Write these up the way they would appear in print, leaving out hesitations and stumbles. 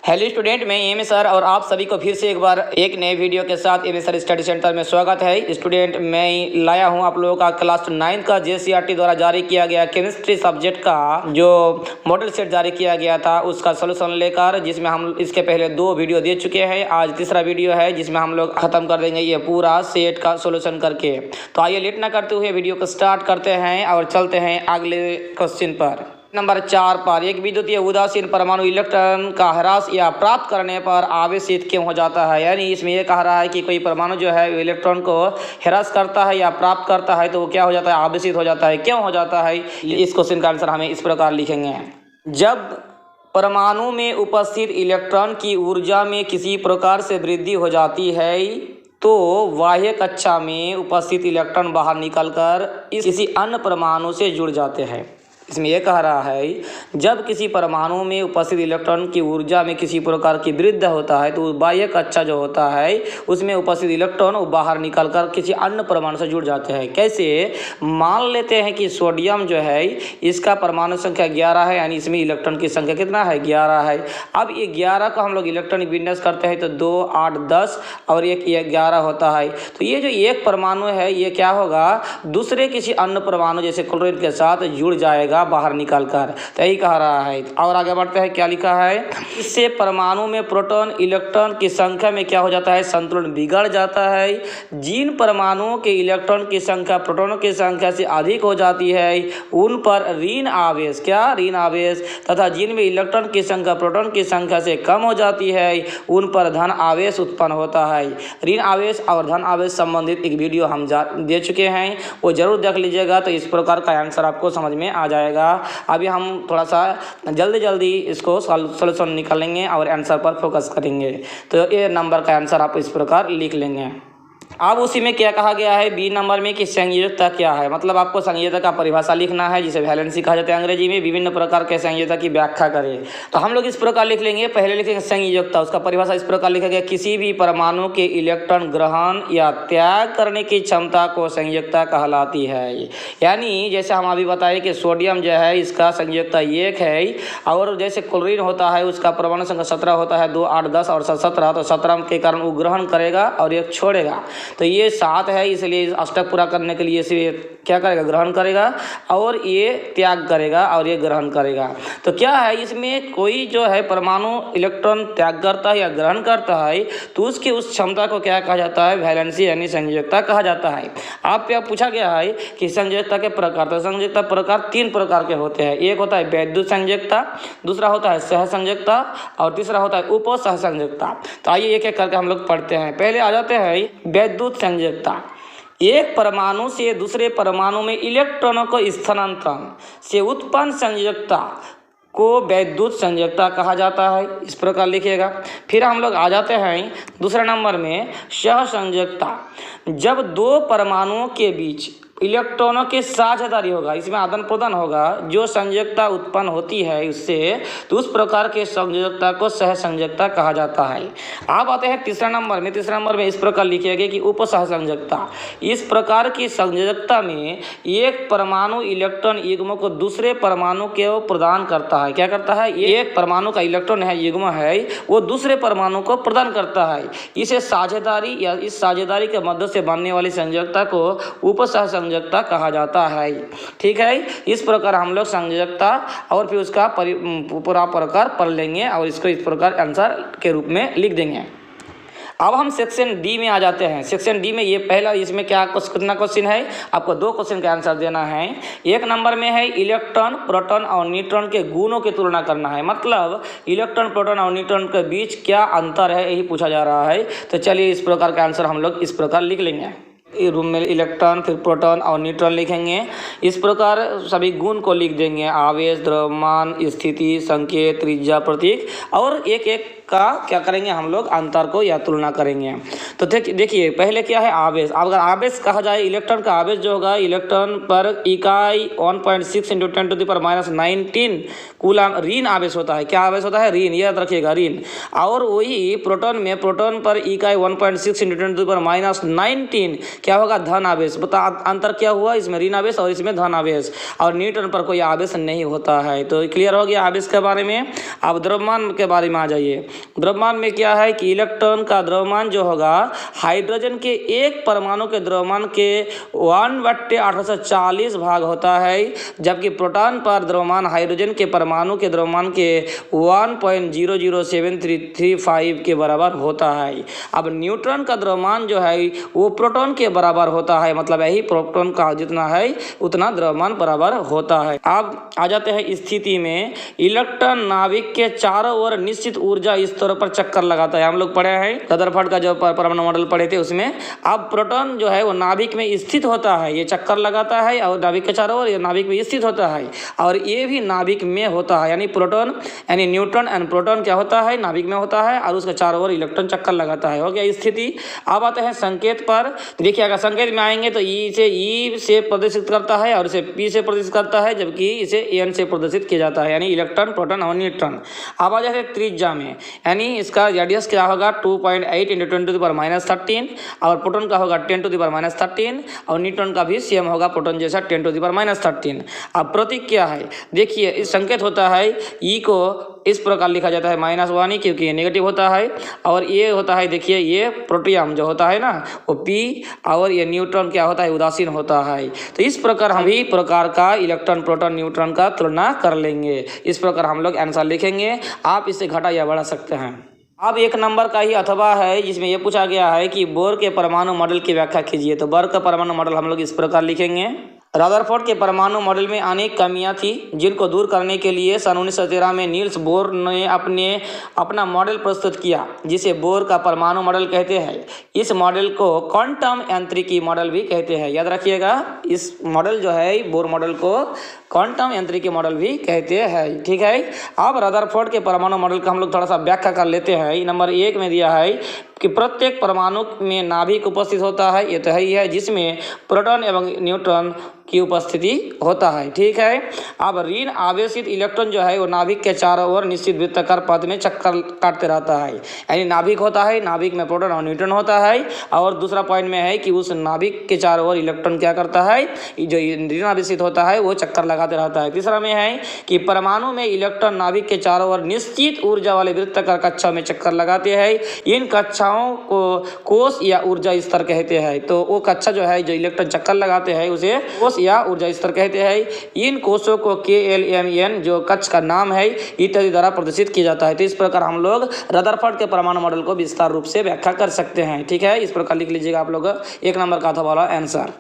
Hello student, मैं M sir और आप सभी को फिर से एक बार एक नए वीडियो के साथ एम सर स्टडी सेंटर में स्वागत है। स्टूडेंट, मैं लाया हूं आप लोगों का क्लास 9 का JCRT द्वारा जारी किया गया केमिस्ट्री सब्जेक्ट का जो मॉडल सेट जारी किया गया था उसका सोल्यूशन लेकर, जिसमें हम इसके पहले 2 वीडियो दे चुके हैं। आज तीसरा वीडियो है जिसमें हम लोग खत्म कर देंगे ये पूरा सेट का सोल्यूशन करके। तो आइए लेट ना करते हुए वीडियो को स्टार्ट करते हैं और चलते हैं अगले क्वेश्चन पर। नंबर 4 पर एक विद्युतीय उदासीन परमाणु इलेक्ट्रॉन का ह्रास या प्राप्त करने पर आवेशित क्यों हो जाता है। यानी इसमें यह कह रहा है कि कोई परमाणु जो है इलेक्ट्रॉन को ह्रास करता है या प्राप्त करता है तो वो क्या हो जाता है, आवेशित हो जाता है। क्यों हो जाता है, इस क्वेश्चन का आंसर हमें इस प्रकार लिखेंगे। जब परमाणु में उपस्थित इलेक्ट्रॉन की ऊर्जा में किसी प्रकार से वृद्धि हो जाती है तो बाह्य कक्षा में उपस्थित इलेक्ट्रॉन बाहर निकलकर किसी अन्य परमाणु से जुड़ जाते हैं। इसमें यह कह रहा है जब किसी परमाणु में उपस्थित इलेक्ट्रॉन की ऊर्जा में किसी प्रकार की वृद्धि होता है तो बाह्य कक्षा जो होता है उसमें उपस्थित इलेक्ट्रॉन बाहर निकलकर किसी अन्य परमाणु से जुड़ जाते हैं। कैसे, मान लेते हैं कि सोडियम जो है इसका परमाणु संख्या 11 है, यानी इसमें इलेक्ट्रॉन की संख्या कितना है, 11 है। अब ये 11 को हम लोग इलेक्ट्रॉनिक विन्यास करते हैं तो 2, 8, 10 और एक 11 होता है। तो ये जो एक परमाणु है ये क्या होगा, दूसरे किसी अन्य परमाणु जैसे क्लोरीन के साथ जुड़ जाएगा बाहर निकालकर। तो यही कह रहा है। और आगे बढ़ते हैं, क्या लिखा है, इससे परमाणु में प्रोटॉन इलेक्ट्रॉन की संख्या में क्या हो जाता है, संतुलन बिगड़ जाता है। जिन परमाणुओं के इलेक्ट्रॉन की संख्या प्रोटॉनों की संख्या से अधिक हो जाती है उन पर ऋण आवेश, क्या ऋण आवेश, तथा जिनमें इलेक्ट्रॉन की संख्या प्रोटॉन की संख्या से कम हो जाती है उन पर धन आवेश उत्पन्न होता है। ऋण आवेश और धन आवेश संबंधित एक वीडियो हम दे चुके हैं, वो जरूर देख लीजिएगा। तो इस प्रकार का आंसर आपको समझ में आ जाएगा। अभी हम थोड़ा सा जल्दी इसको सॉल्यूशन निकालेंगे और आंसर पर फोकस करेंगे। तो ये नंबर का आंसर आप इस प्रकार लिख लेंगे। अब उसी में क्या कहा गया है, बी नंबर में कि संयोजकता क्या है। मतलब आपको संयोजकता का परिभाषा लिखना है जिसे वैलेंसी कहा जाता है अंग्रेजी में। विभिन्न प्रकार के संयोजकता की व्याख्या करें। तो हम लोग इस प्रकार लिख लेंगे। पहले लिखेंगे संयोजकता, उसका परिभाषा इस प्रकार लिखेंगे, किसी भी परमाणु के इलेक्ट्रॉन ग्रहण या त्याग करने की क्षमता को संयोजकता कहलाती है। यानी जैसे हम अभी बताए कि सोडियम जो है इसका संयोजकता 1 है और जैसे क्लोरीन होता है उसका परमाणु संख्या 17 होता है, 2, 8, 10 और 17। तो 17 के कारण वो ग्रहण करेगा और एक छोड़ेगा। तो ये 7 है, इसलिए अष्टक पूरा करने के लिए इसे क्या करेगा, ग्रहण करेगा, और ये त्याग करेगा और ये ग्रहण करेगा। तो क्या है, इसमें कोई जो है परमाणु इलेक्ट्रॉन त्याग करता है या ग्रहण करता है तो उसकी उस क्षमता को क्या कहा जाता है, वैलेंसी यानी संयोजकता कहा जाता है। आप पे पूछा गया है कि संयोजकता के प्रकार। तो संयोजकता प्रकार 3 प्रकार के होते हैं। एक होता है वैद्युत संयोजकता, दूसरा होता है सहसंयोजकता और तीसरा होता है उपसहसंयोजकता। तो आइए एक एक करके हम लोग पढ़ते हैं। पहले आ जाते हैं वैद्युत संयोजकता। एक परमाणु से दूसरे परमाणु में इलेक्ट्रॉनों को स्थानांतरण से उत्पन्न संयोजकता को वैद्युत संयोजकता कहा जाता है। इस प्रकार लिखिएगा। फिर हम लोग आ जाते हैं दूसरे नंबर में सहसंयोजकता। जब 2 परमाणुओं के बीच इलेक्ट्रॉनों की साझेदारी होगा, इसमें आदान प्रदान होगा, जो संयोजकता उत्पन्न होती है उससे, तो उस प्रकार के संयोजकता को सहसंयोजकता कहा जाता है। आप आते हैं तीसरा नंबर में। तीसरा नंबर में इस प्रकार लिखिएगा कि उपसहसंयोजकता। इस प्रकार की संयोजकता में एक परमाणु इलेक्ट्रॉन युग्म को दूसरे परमाणु को प्रदान करता है। क्या करता है, एक परमाणु का इलेक्ट्रॉन है, युग्म है, वो दूसरे परमाणु को प्रदान करता है। इसे साझेदारी या इस साझेदारी के मदद से बनने वाली संयोजकता को उपसहसंयोजकता कहा जाता है। ठीक है, इस प्रकार हम लोग संयोजकता और फिर उसका पूरा प्रकार पढ़ लेंगे और इसको इस प्रकार आंसर के रूप में लिख देंगे। अब हम सेक्शन डी में आ जाते हैं। सेक्शन डी में ये पहला, इसमें क्या कितना क्वेश्चन है, आपको 2 क्वेश्चन का आंसर देना है। एक नंबर में है इलेक्ट्रॉन, प्रोटॉन और न्यूट्रॉन के गुणों की तुलना करना है। मतलब इलेक्ट्रॉन, प्रोटॉन और न्यूट्रॉन के बीच क्या अंतर है, यही पूछा जा रहा है। तो चलिए इस प्रकार का आंसर हम लोग इस प्रकार लिख लेंगे। रूम में इलेक्ट्रॉन, फिर प्रोटॉन और न्यूट्रॉन लिखेंगे। इस प्रकार सभी गुण को लिख देंगे, आवेश, द्रव्यमान, स्थिति, संकेत, त्रिज्या, प्रतीक, और एक एक का क्या करेंगे हम लोग, अंतर को या तुलना करेंगे। तो देखिए पहले क्या है, आवेश। अगर आवेश कहा जाए, इलेक्ट्रॉन का आवेश जो होगा, इलेक्ट्रॉन पर इकाई 1.6 × 10⁻⁹ कूलम ऋण आवेश होता है। क्या आवेश होता है, ऋण, याद रखिएगा, ऋण। और वही प्रोटॉन में, प्रोटॉन पर इकाई 1.6 × 10⁻⁹ क्या होगा, धन आवेश। बता अंतर क्या हुआ, इसमें ऋण आवेश और इसमें धन आवेश, और न्यूट्रॉन पर कोई आवेश नहीं होता है। तो क्लियर हो गया आवेश के बारे में। अब द्रव्यमान के बारे में आ जाइए। द्रव्यमान में क्या है कि इलेक्ट्रॉन का द्रव्यमान जो होगा हाइड्रोजन के एक परमाणु के द्रव्यमान के 1/840 भाग होता है, जबकि प्रोटॉन पर द्रव्यमान हाइड्रोजन के परमाणु के द्रव्यमान के 1.00735 के बराबर होता है। अब न्यूट्रॉन का द्रव्यमान जो है वो प्रोटॉन के बराबर होता है, मतलब यही प्रोटॉन का जितना है उतना द्रव्यमान बराबर होता है। अब आ जाते हैं स्थिति में, इलेक्ट्रॉन नाभिक के चारों ओर निश्चित ऊर्जा स्तरों पर चक्कर लगाता है। हम लोग पढ़े हैं रदरफोर्ड का जो परमाणु मॉडल पढ़े थे उसमें। अब प्रोटॉन जो है वो नाभिक में स्थित होता है, ये चक्कर लगाता है और नाभिक के चारों ओर ये नाभिक में स्थित होता है, और ये भी नाभिक में होता है। यानी प्रोटॉन यानी न्यूट्रॉन एंड प्रोटॉन क्या होता है, नाभिक में होता है और उसके चारों ओर इलेक्ट्रॉन चक्कर लगाता है। हो गया स्थिति। अब आते हैं संकेत पर। देखिए अगर संकेत में आएंगे तो ई से प्रदर्शित करता है और इसे पी से प्रदर्शित करता है, जबकि इसे एन से प्रदर्शित किया जाता है, यानी इलेक्ट्रॉन, प्रोटॉन और न्यूट्रॉन। अब आ जाते हैं त्रिज्या में, यानी इसका रेडियस क्या होगा 2.8 × 10⁻13, और प्रोटॉन का होगा 10⁻13, और न्यूट्रॉन का भी सेम होगा प्रोटॉन जैसा 10⁻13। अब प्रतीक क्या है, देखिए इस संकेत होता है ई को इस प्रकार लिखा जाता है -1, क्योंकि ये नेगेटिव होता है, और ये होता है देखिए ये प्रोटियम जो होता है ना वो P, और ये न्यूट्रॉन क्या होता है, उदासीन होता है। तो इस प्रकार हम भी प्रकार का इलेक्ट्रॉन, प्रोटॉन, न्यूट्रॉन का तुलना कर लेंगे। इस प्रकार हम लोग आंसर लिखेंगे। आप इससे घटा या बढ़ा सकते हैं। अब 1 नंबर का ही अथवा है जिसमें यह पूछा गया है कि बोर के परमाणु मॉडल की व्याख्या कीजिए। तो बोर का परमाणु मॉडल हम लोग इस प्रकार लिखेंगे। रदरफोर्ड के परमाणु मॉडल में अनेक कमियां थी, जिनको दूर करने के लिए सन 1913 में नील्स बोर ने अपना मॉडल प्रस्तुत किया, जिसे बोर का परमाणु मॉडल कहते हैं। इस मॉडल को क्वांटम यांत्रिकी मॉडल भी कहते हैं। याद रखिएगा, इस मॉडल जो है बोर मॉडल को क्वांटम यांत्रिकी मॉडल भी कहते हैं। ठीक है। अब रदरफोर्ड के परमाणु मॉडल का हम लोग थोड़ा सा व्याख्या कर लेते हैं। नंबर 1 में दिया है कि प्रत्येक परमाणु में नाभिक उपस्थित होता है, ये तो ही है, जिसमें प्रोटॉन एवं न्यूट्रॉन की उपस्थिति होता है। ठीक है। अब ऋण आवेशित इलेक्ट्रॉन जो है वो नाभिक के चारों ओर निश्चित वृत्ताकार पथ में चक्कर काटते रहता है, यानी नाभिक होता है, नाभिक में प्रोटॉन और न्यूट्रॉन होता है, और दूसरा पॉइंट में है कि उस नाभिक के चारों ओर इलेक्ट्रॉन क्या करता है, जो ऋण आवेशित होता है वो चक्कर लगाते रहता है। तीसरा में है कि परमाणु में इलेक्ट्रॉन नाभिक के चारों ओर निश्चित ऊर्जा वाले वृत्ताकार कक्षा में चक्कर लगाते हैं। इन कक्षाओं को कोश या ऊर्जा स्तर कहते हैं। तो वो कक्षा जो है जो इलेक्ट्रॉन चक्कर लगाते हैं उसे कोश या ऊर्जा स्तर कहते हैं। इन कोशों को KLMN जो कक्ष का नाम है इत्यादि द्वारा प्रदर्शित किया जाता है। तो इस प्रकार हम लोग रदरफोर्ड के परमाणु मॉडल को विस्तार रूप से व्याख्या कर सकते हैं। ठीक है। इस प्रकार लिख लीजिएगा आप लोग 1 नंबर का था वाला आंसर।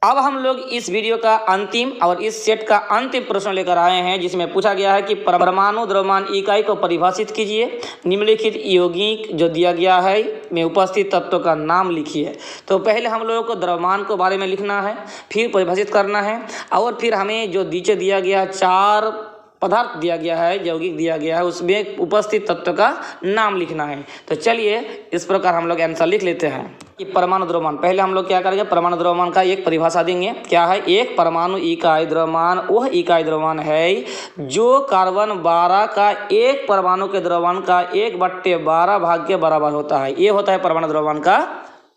अब हम लोग इस वीडियो का अंतिम और इस सेट का अंतिम प्रश्न लेकर आए हैं, जिसमें पूछा गया है कि परमाणु द्रव्यमान इकाई को परिभाषित कीजिए। निम्नलिखित यौगिक जो दिया गया है में उपस्थित तत्वों का नाम लिखिए। तो पहले हम लोगों को द्रव्यमान के बारे में लिखना है, फिर परिभाषित करना है, और फिर हमें जो नीचे दिया गया 4 पदार्थ दिया गया है, यौगिक दिया गया है, उसमें उपस्थित तत्व का नाम लिखना है। तो चलिए इस प्रकार हम लोग आंसर लिख लेते हैं कि परमाणु द्रव्यमान, पहले हम लोग क्या करेंगे, परमाणु द्रव्यमान का एक परिभाषा देंगे। क्या है, एक परमाणु इकाई द्रव्यमान वह इकाई द्रव्यमान है जो कार्बन 12 का एक परमाणु के द्रव्यमान का 1/12 भाग के बराबर होता है। ये होता है परमाणु द्रव्यमान का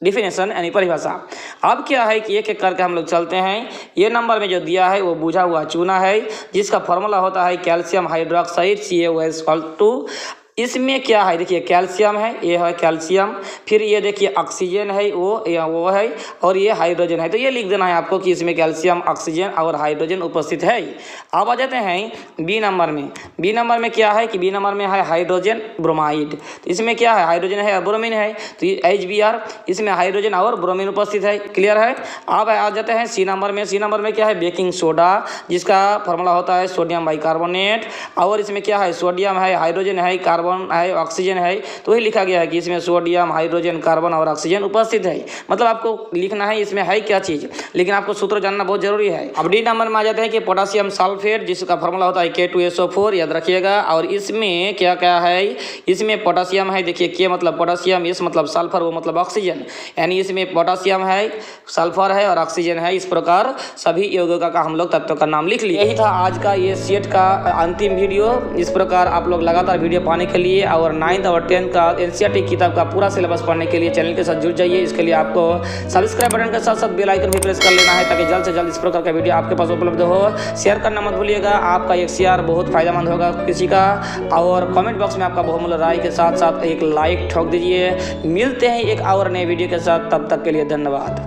डिफिनेशन यानी परिभाषा। अब क्या है कि एक एक करके हम लोग चलते हैं। ये नंबर में जो दिया है वो बुझा हुआ चूना है, जिसका फॉर्मूला होता है कैल्शियम हाइड्रोक्साइड CaOH2। इसमें क्या है, देखिए कैल्शियम है, ये है कैल्शियम, फिर ये देखिए ऑक्सीजन है, वो है, और ये हाइड्रोजन है। तो ये लिख देना है आपको कि इसमें कैल्शियम, ऑक्सीजन और हाइड्रोजन उपस्थित है। अब आ जाते हैं बी नंबर में। बी नंबर में क्या है कि बी नंबर में है हाइड्रोजन ब्रोमाइड। तो इसमें क्या है, हाइड्रोजन है और ब्रोमीन है, तो HBr, इसमें हाइड्रोजन और ब्रोमीन उपस्थित है। क्लियर है। अब आ जाते हैं सी नंबर में। सी नंबर में क्या है, बेकिंग सोडा, जिसका फॉर्मूला होता है सोडियम बाइकार्बोनेट, और इसमें क्या है, सोडियम है, हाइड्रोजन है, कार्बन है, ऑक्सीजन है। तो वही लिखा गया है कि इसमें सोडियम, हाइड्रोजन, कार्बन और ऑक्सीजन उपस्थित है। मतलब आपको लिखना है इसमें है क्या चीज, लेकिन आपको सूत्र जानना बहुत जरूरी है। अब डी नंबर में आ जाते हैं कि पोटेशियम सल्फेट, जिसका फॉर्मूला होता है K2SO4, याद रखिएगा। और इसमें क्या क्या है, इसमें पोटेशियम है, देखिए K मतलब पोटेशियम, S मतलब सल्फर, वो मतलब ऑक्सीजन, यानी इसमें पोटेशियम है, सल्फर है और ऑक्सीजन है। इस प्रकार सभी यौगिकों का हम लोग तत्वों का नाम लिख लिए। यही था आज का ये सेट का अंतिम वीडियो। इस प्रकार आप लोग लगातार वीडियो पाने के के लिए और 9th और 10th का एनसीईआरटी किताब का पूरा सिलेबस पढ़ने के लिए चैनल के साथ जुड़ जाइए। इसके लिए आपको सब्सक्राइब बटन के साथ साथ बेल आइकन भी प्रेस कर लेना है ताकि जल्द से जल्द इस प्रकार का वीडियो आपके पास उपलब्ध हो। शेयर करना मत भूलिएगा, आपका एक शेयर बहुत फायदेमंद होगा किसी का। और कमेंट बॉक्स में आपका बहुमूल्य राय के साथ साथ एक लाइक ठोक दीजिए। मिलते हैं एक और नए वीडियो के साथ, तब तक के लिए धन्यवाद।